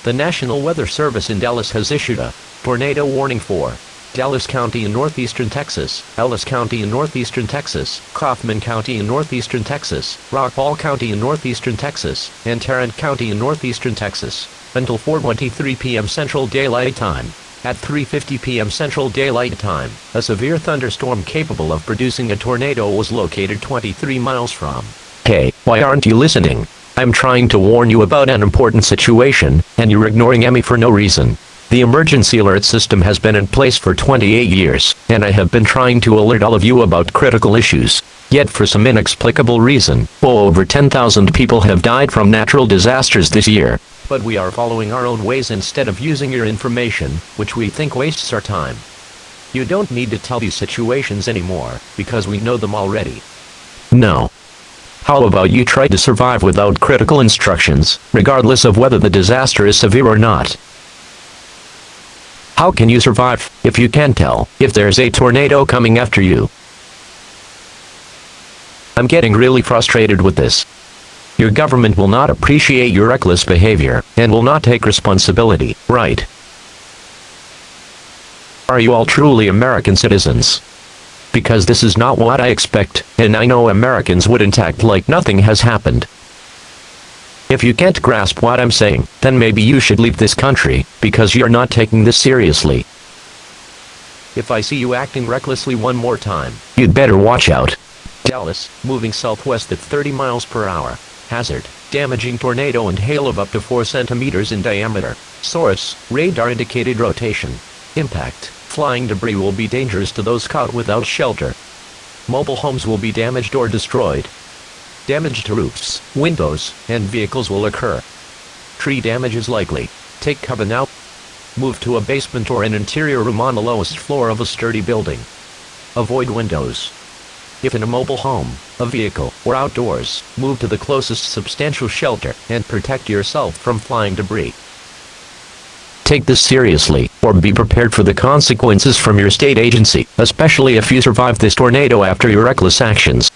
The National Weather Service in Dallas has issued a tornado warning for Dallas County in northeastern Texas, Ellis County in northeastern Texas, Kaufman County in northeastern Texas, Rockall County in northeastern Texas, and Tarrant County in northeastern Texas, until 4:23 p.m. Central Daylight Time. At 3:50 p.m. Central Daylight Time, a severe thunderstorm capable of producing a tornado was located 23 miles from. Hey, why aren't you listening? I'm trying to warn you about an important situation, and you're ignoring me for no reason. The emergency alert system has been in place for 28 years, and I have been trying to alert all of you about critical issues. Yet for some inexplicable reason, over 10,000 people have died from natural disasters this year. But we are following our own ways instead of using your information, which we think wastes our time. You don't need to tell these situations anymore, because we know them already. No. How about you try to survive without critical instructions, regardless of whether the disaster is severe or not? How can you survive if you can't tell if there's a tornado coming after you? I'm getting really frustrated with this. Your government will not appreciate your reckless behavior, and will not take responsibility, right? Are you all truly American citizens? Because this is not what I expect, and I know Americans wouldn't act like nothing has happened. If you can't grasp what I'm saying, then maybe you should leave this country, because you're not taking this seriously. If I see you acting recklessly one more time, you'd better watch out. Dallas, moving southwest at 30 miles per hour. Hazard, damaging tornado and hail of up to 4 centimeters in diameter. Source, radar indicated rotation. Impact, flying debris will be dangerous to those caught without shelter. Mobile homes will be damaged or destroyed. Damage to roofs, windows, and vehicles will occur. Tree damage is likely. Take cover now. Move to a basement or an interior room on the lowest floor of a sturdy building. Avoid windows. If in a mobile home, a vehicle, or outdoors, move to the closest substantial shelter and protect yourself from flying debris. Take this seriously, or be prepared for the consequences from your state agency, especially if you survive this tornado after your reckless actions.